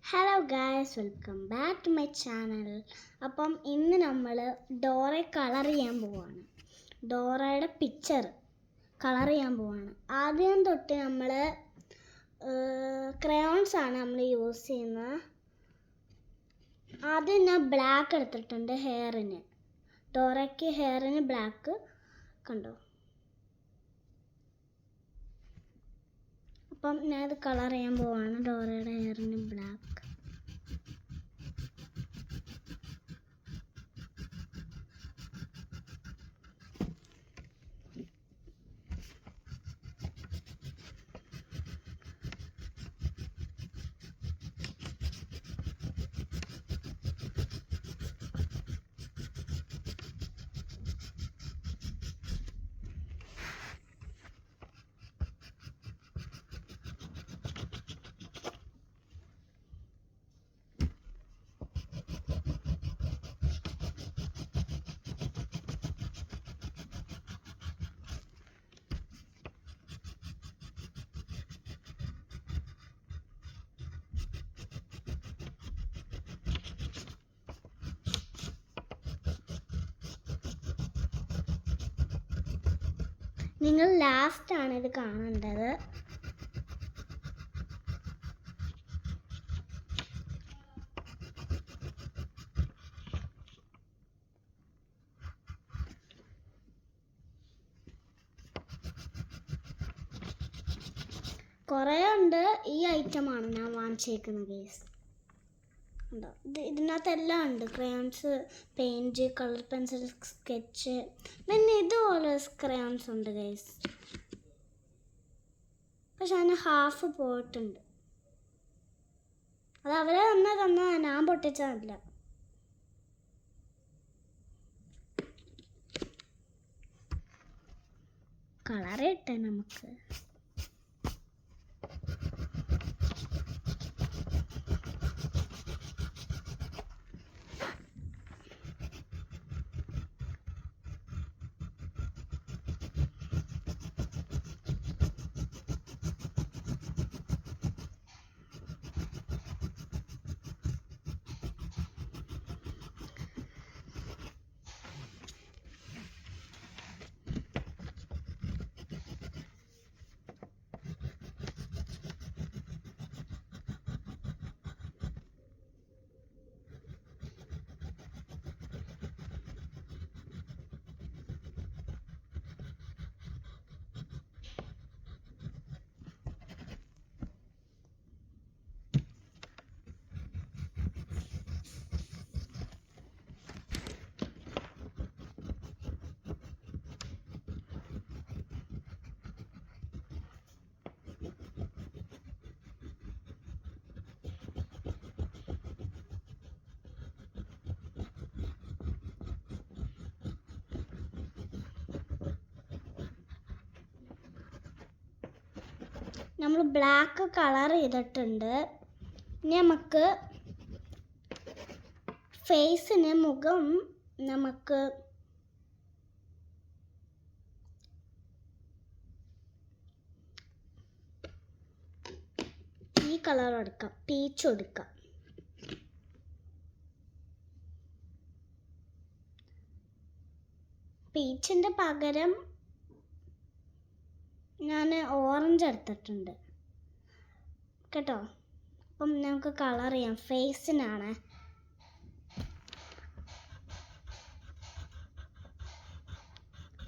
Hello guys, welcome back to my channel. അപ്പം ഇന്ന് നമ്മൾ ഡോറയെ കളർ ചെയ്യാൻ പോവാണ്. ഡോറയുടെ പിക്ചർ കളർ ചെയ്യാൻ പോവാണ്. ആദ്യം തൊട്ട് നമ്മൾ ക്രയോൺസ് ആണ് നമ്മൾ യൂസ് ചെയ്യുന്നത്. ആദ്യം ഞാൻ ബ്ലാക്ക് എടുത്തിട്ടുണ്ട് ഹെയറിന്. ഡോറയ്ക്ക് ഹെയറിന് ബ്ലാക്ക് കണ്ടോ. അപ്പം ഞാനത് കളർ ചെയ്യാൻ പോവാണ്. ഡോറയുടെ ഹെയറിന് ബ്ലാക്ക്. നിങ്ങൾ ലാസ്റ്റാണ് ഇത് കാണേണ്ടത്. കുറേ ഉണ്ട്. ഈ ഐറ്റമാണ് ഞാൻ വാങ്ങിച്ചേക്കുന്നത് ഗേസ്. ഉണ്ടോ, ഇതിനകത്തെല്ലാം ഉണ്ട്. Crayons, paint, colour pencil, sketch, പിന്നെ ഇതുപോലെ ക്രയോൺസ് ഉണ്ട് ഗൈസ്. പക്ഷെ അതിന് ഹാഫ് പോയിട്ടുണ്ട്. അത് അവരെ തന്ന ഞാൻ പൊട്ടിച്ചതല്ല. കളർ ഇട്ടേ നമുക്ക്. നമ്മൾ ബ്ലാക്ക് കളർ ചെയ്തിട്ടുണ്ട്. ഇനി നമുക്ക് ഫേസിന്, മുഖം നമുക്ക് ഈ കളർ എടുക്കാം, പീച്ച് എടുക്കാം. പീച്ചിൻ്റെ പകരം ഞാൻ ഓറഞ്ച് എടുത്തിട്ടുണ്ട് കേട്ടോ. അപ്പം നമുക്ക് കളർ ചെയ്യാം. ഫേസിനാണ്.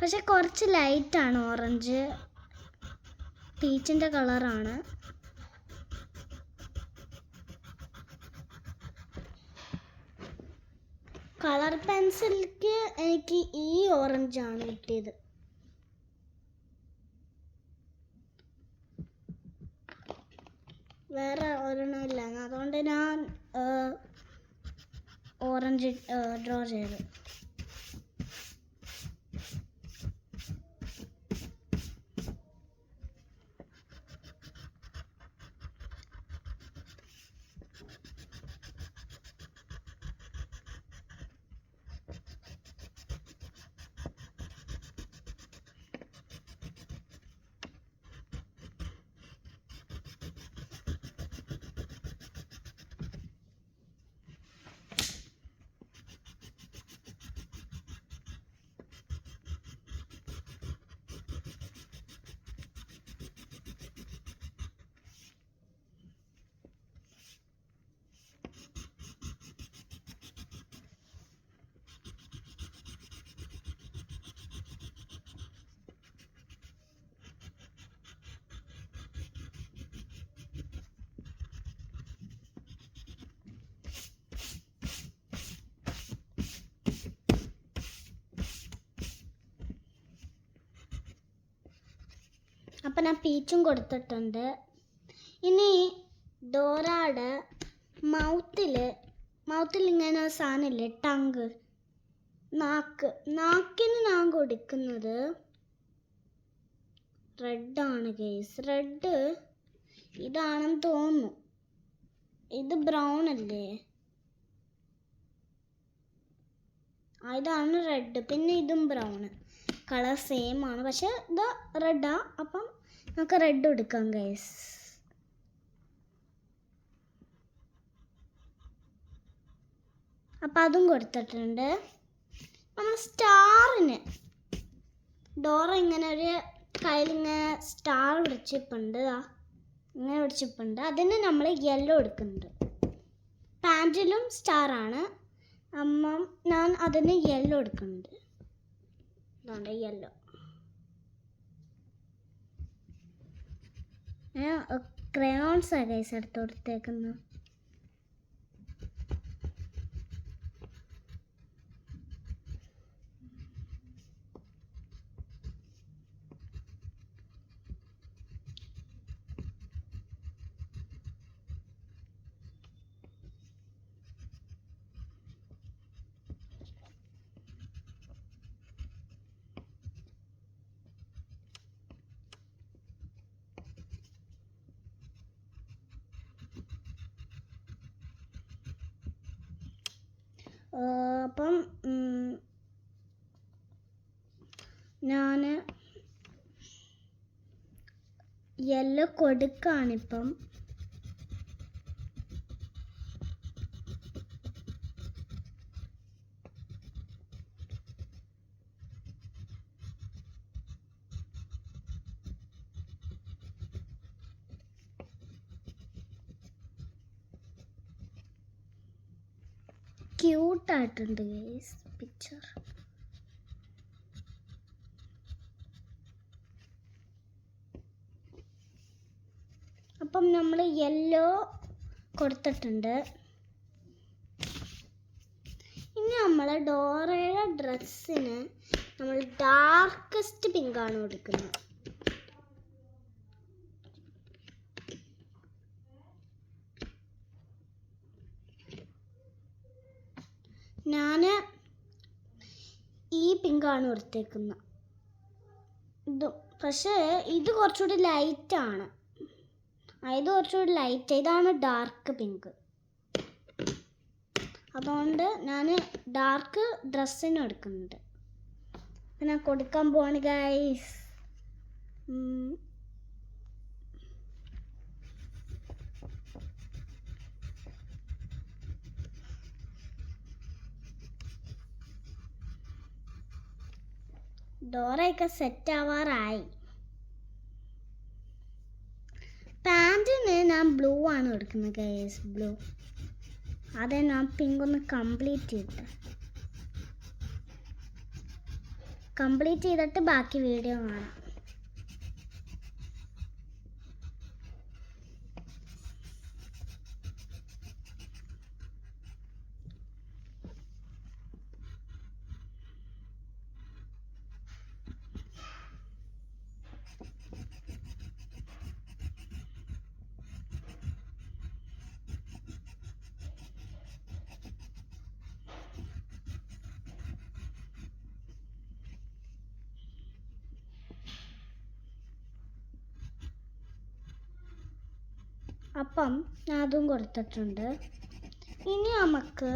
പക്ഷെ കുറച്ച് ലൈറ്റാണ് ഓറഞ്ച്. പീച്ചിൻ്റെ കളറാണ്. കളർ പെൻസിലിക്ക് എനിക്ക് ഈ ഓറഞ്ചാണ് കിട്ടിയത്. വേറെ ഒരെണ്ണം ഇല്ല, അതുകൊണ്ട് ഞാൻ ഓറഞ്ച് ഡ്രോ ചെയ്തു. അപ്പം ഞാൻ പീച്ചും കൊടുത്തിട്ടുണ്ട്. ഇനി ഡോറയുടെ മൗത്തിൽ ഇങ്ങനെ ഒരു സാധനമില്ലേ, ടങ്ക്, നാക്കിന് ഞാൻ കൊടുക്കുന്നത് റെഡാണ് ഗൈസ്. റെഡ് ഇതാണെന്ന് തോന്നുന്നു. ഇത് ബ്രൗൺ അല്ലേ? ഇതാണ് റെഡ്. പിന്നെ ഇതും ബ്രൗൺ. കളർ സെയിം ആണ്, പക്ഷെ ഇത് റെഡാ. അപ്പം നമുക്ക് റെഡ് എടുക്കാം ഗൈസ്. അപ്പം അതും കൊടുത്തിട്ടുണ്ട്. നമ്മൾ സ്റ്റാറിന് ഡോറ ഇങ്ങനെ ഒരു കയ്യിലിങ്ങനെ സ്റ്റാർ പിടിച്ചിപ്പുണ്ട്. ഇങ്ങനെ പിടിച്ചിപ്പുണ്ട്. അതിന് നമ്മൾ യെല്ലോ എടുക്കുന്നുണ്ട്. പാൻറ്റിലും സ്റ്റാറാണ്. ഞാൻ അതിന് യെല്ലോ എടുക്കുന്നുണ്ട്. അതുകൊണ്ട് യെല്ലോ ക്രയോൺസാണ് ഗൈസ് എടുത്ത് കൊടുത്തേക്കുന്നത്. അപ്പം ഞാൻ യെല്ലോ കൊടുക്കാണിപ്പം. ക്യൂട്ടായിട്ടുണ്ട് ഗൈസ് പിക്ചർ. അപ്പം നമ്മൾ യെല്ലോ കൊടുത്തിട്ടുണ്ട്. ഇനി നമ്മൾ ഡോറയുടെ ഡ്രസ്സിന് നമ്മൾ ഡാർക്കസ്റ്റ് പിങ്കാണ് കൊടുക്കുന്നത്. ഞാൻ ഈ പിങ്കാണ് കൊടുത്തേക്കുന്നത്. പക്ഷേ ഇത് കുറച്ചുകൂടി ലൈറ്റാണ്. ഇത് കുറച്ചുകൂടി ലൈറ്റ്. ഇതാണ് ഡാർക്ക് പിങ്ക്. അതുകൊണ്ട് ഞാൻ ഡാർക്ക് ഡ്രസ്സിന് എടുക്കുന്നുണ്ട്. ഞാൻ കൊടുക്കാൻ പോവാണ് ഗൈസ്. ഡോറയൊക്കെ സെറ്റ് ആവാറായി. പാൻറ്റിന് ഞാൻ ബ്ലൂ ആണ് എടുക്കുന്നത് ഗൈസ്. ബ്ലൂ. അതെ, ഞാൻ പിങ്ക് ഒന്ന് കംപ്ലീറ്റ് ചെയ്തിട്ട് ബാക്കി വീഡിയോ കാണാം. അപ്പം ഞാൻ അതും കൊടുത്തിട്ടുണ്ട്. ഇനി നമുക്ക്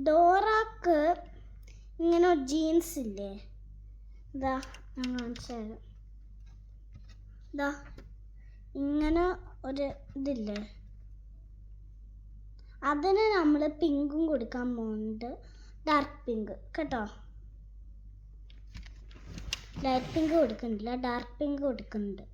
ഡോറാക്ക് ഇങ്ങനെ ജീൻസ് ഇല്ലേ, ഇതാ ഞാൻ കാണിച്ചു തരാം. ഇതാ ഇങ്ങനെ ഒരു ഇതില്ലേ, അതിന് നമ്മൾ പിങ്കും കൊടുക്കാൻ പോകുന്നുണ്ട്. ഡാർക്ക് പിങ്ക് കേട്ടോ. ലൈറ്റ് പിങ്ക് കൊടുക്കുന്നില്ല, ഡാർക്ക് പിങ്ക് കൊടുക്കുന്നുണ്ട്.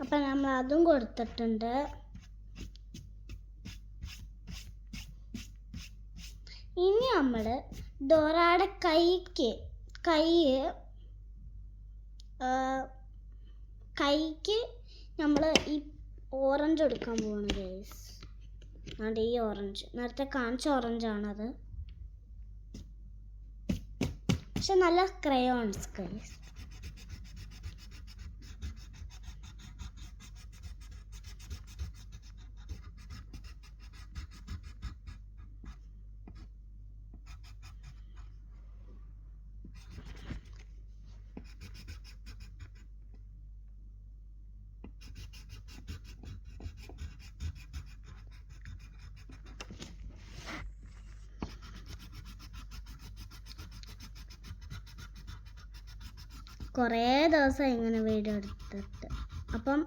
അപ്പം നമ്മൾ അതും കൊടുത്തിട്ടുണ്ട്. ഇനി നമ്മൾ ഡോറയുടെ കൈക്ക് നമ്മൾ ഈ ഓറഞ്ച് എടുക്കാൻ പോവാണ് ഗൈസ്. അതുകൊണ്ട് ഈ ഓറഞ്ച് നേരത്തെ കാണിച്ച ഓറഞ്ചാണത്, പക്ഷെ നല്ല ക്രയോൺസ് ഗൈസ്. കുറേ ദിവസം ഇങ്ങനെ വീഡിയോ എടുത്തിട്ട്, അപ്പം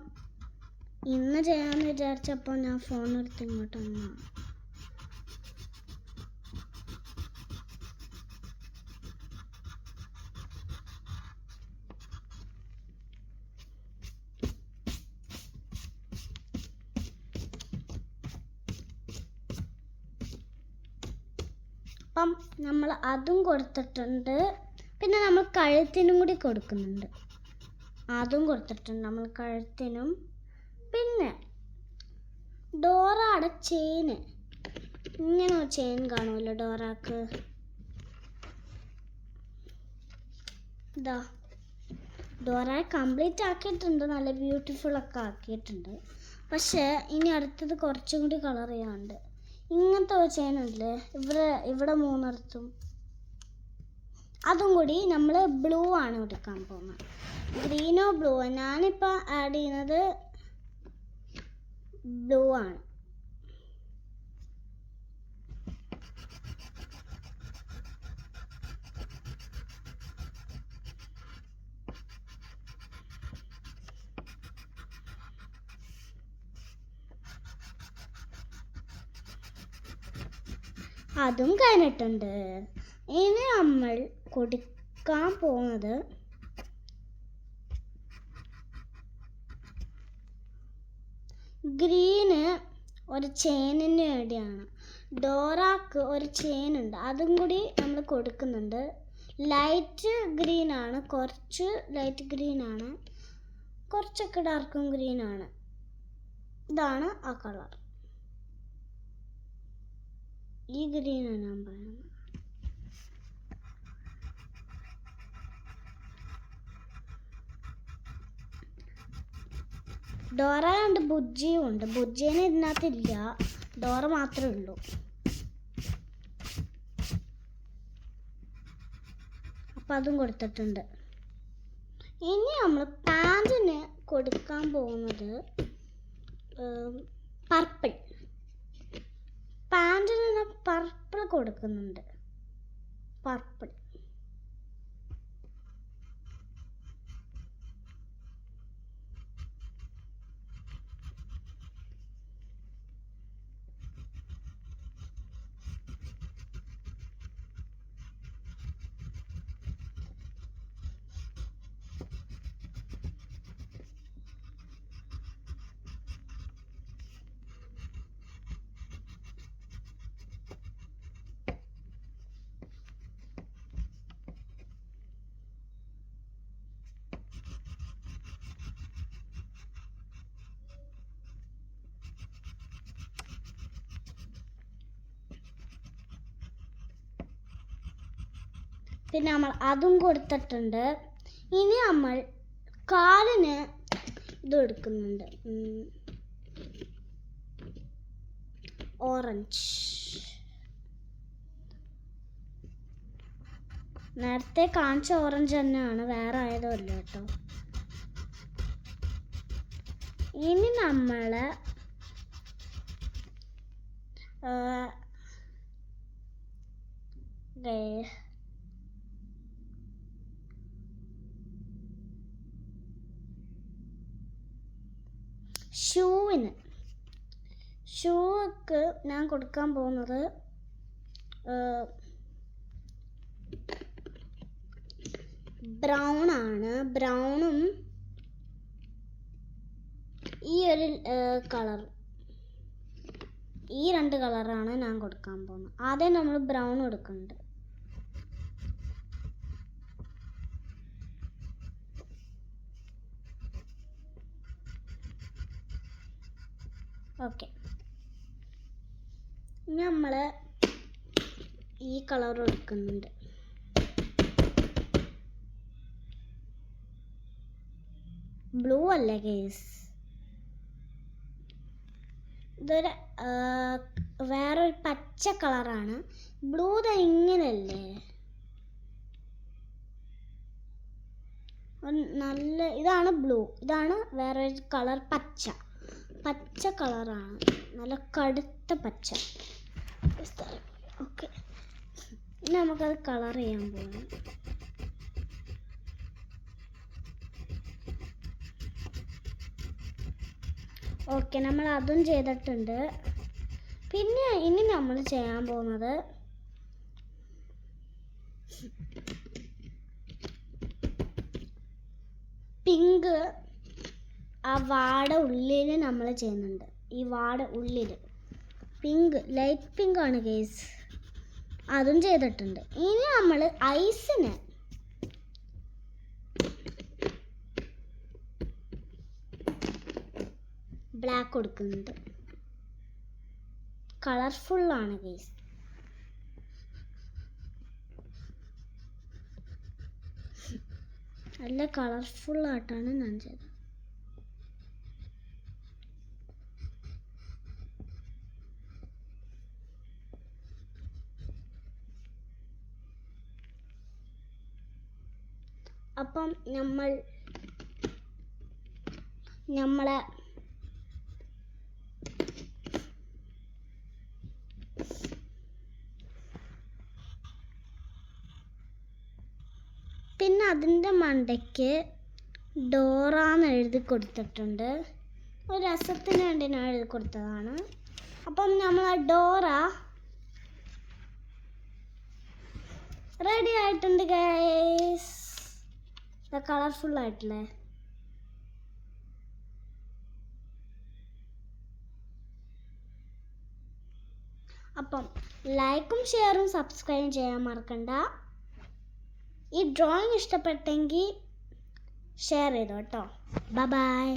ഇന്ന് ചെയ്യാമെന്ന് വിചാരിച്ചപ്പോൾ ഞാൻ ഫോൺ എടുത്ത് ഇങ്ങോട്ട് വന്നതാണ്. അപ്പം നമ്മൾ അതും കൊടുത്തിട്ടുണ്ട്. പിന്നെ നമ്മൾ കഴുത്തിനും കൂടി കൊടുക്കുന്നുണ്ട്, അതും കൊടുത്തിട്ടുണ്ട് നമ്മൾ കഴുത്തിനും. പിന്നെ ഡോറയുടെ ചെയിന്, ഇങ്ങനെ ഒരു ചെയിൻ കാണുമല്ലോ ഡോറക്ക്, ഇതാ ഡോറയെ കംപ്ലീറ്റ് ആക്കിയിട്ടുണ്ട്, നല്ല ബ്യൂട്ടിഫുൾ ഒക്കെ ആക്കിയിട്ടുണ്ട്. പക്ഷേ ഇനി അടുത്തത് കുറച്ചും കൂടി കളർ ചെയ്യാനുണ്ട്. ഇങ്ങനത്തെ ഒരു ചെയിനുണ്ടല്ലേ ഇവിടെ മൂന്നിടത്തും, അതും കൂടി നമ്മൾ ബ്ലൂ ആണ് എടുക്കാൻ പോകുന്നത്. ഗ്രീനോ ബ്ലൂവോ, ഞാനിപ്പോൾ ആഡ് ചെയ്യുന്നത് ബ്ലൂ ആണ്. അതും കഴിഞ്ഞിട്ടുണ്ട്. ഇനി നമ്മൾ കൊടുക്കാൻ പോകുന്നത് ഗ്രീന് ഒരു ചെയിനിന് വേണ്ടിയാണ്. ഡോറാക്ക് ഒരു ചെയിൻ ഉണ്ട്, അതും കൂടി നമ്മൾ കൊടുക്കുന്നുണ്ട്. ലൈറ്റ് ഗ്രീൻ ആണ്, കുറച്ച് ലൈറ്റ് ഗ്രീൻ ആണ്, കുറച്ചൊക്കെ ഡാർക്കും ഗ്രീൻ ആണ്. ഇതാണ് ആ കളർ, ഈ ഗ്രീനാണ് ഞാൻ പറയുന്നത്. ഡോറ ഉണ്ട്, ബുജ്ജിയും ഉണ്ട്. ബുജ്ജീനെ ഇതിനകത്തില്ല, ഡോറ മാത്രമേ ഉള്ളൂ. അപ്പം അതും കൊടുത്തിട്ടുണ്ട്. ഇനി നമ്മൾ പാൻറ്റിന് കൊടുക്കാൻ പോകുന്നത് പർപ്പിൾ. പാൻറ്റിന് പർപ്പിൾ കൊടുക്കുന്നുണ്ട്, പർപ്പിൾ. പിന്നെ നമ്മൾ അതും കൊടുത്തിട്ടുണ്ട്. ഇനി നമ്മൾ കാലിന് ഇത് എടുക്കുന്നുണ്ട്, ഓറഞ്ച്. നേരത്തെ കാണിച്ച ഓറഞ്ച് തന്നെയാണ്, വേറെ ആയതുമല്ല കേട്ടോ. ഇനി നമ്മൾ ഷൂക്ക് ഞാൻ കൊടുക്കാൻ പോകുന്നത് ബ്രൗൺ ആണ്. ബ്രൗണും ഈ ഒരു കളർ, ഈ 2 കളറാണ് ഞാൻ കൊടുക്കാൻ പോകുന്നത്. ആദ്യം നമ്മൾ ബ്രൗൺ കൊടുക്കുന്നുണ്ട്. ഓക്കെ, നമ്മൾ ഈ കളർ കൊടുക്കുന്നുണ്ട്. ബ്ലൂ അല്ലേ ഗൈസ്, ഇതൊരു വേറൊരു പച്ച കളറാണ്. ബ്ലൂ ഇങ്ങനല്ലേ, നല്ല ഇതാണ് ബ്ലൂ. ഇതാണ് വേറൊരു കളർ, പച്ച കളറാണ്, നല്ല കടുത്ത പച്ച. ഓക്കെ, ഇനി നമുക്കത് കളർ ചെയ്യാൻ പോകണം. ഓക്കെ, നമ്മൾ അതും ചെയ്തിട്ടുണ്ട്. പിന്നെ ഇനി നമ്മൾ ചെയ്യാൻ പോകുന്നത് പിങ്ക്. ആ വാട ഉള്ളിൽ നമ്മൾ ചെയ്യുന്നുണ്ട്. ഈ വാട ഉള്ളിൽ പിങ്ക്, ലൈറ്റ് പിങ്ക് ആണ് ഗൈസ്, അതും ചെയ്തിട്ടുണ്ട്. ഇനി നമ്മൾ ഐസിന് ബ്ലാക്ക് കൊടുക്കുന്നുണ്ട്. കളർഫുള്ളാണ് ഗൈസ്. നല്ല കളർഫുള്ളായിട്ടാണ് ഞാൻ ചെയ്തത്. അപ്പം നമ്മളെ പിന്നെ അതിൻ്റെ മണ്ടയ്ക്ക് ഡോറാന്ന് എഴുതി കൊടുത്തിട്ടുണ്ട്. ഒരു രസത്തിന് വേണ്ടി ഞാൻ എഴുതി കൊടുത്തതാണ്. അപ്പം നമ്മൾ ആ ഡോറ റെഡി ആയിട്ടുണ്ട് ഗൈസ്. കളർഫുൾ ആയിട്ടില്ലേ? അപ്പം ലൈക്കും ഷെയറും സബ്സ്ക്രൈബും ചെയ്യാൻ മറക്കണ്ട. ഈ ഡ്രോയിങ് ഇഷ്ടപ്പെട്ടെങ്കിൽ ഷെയർ ചെയ്തോ കേട്ടോ. ബൈ.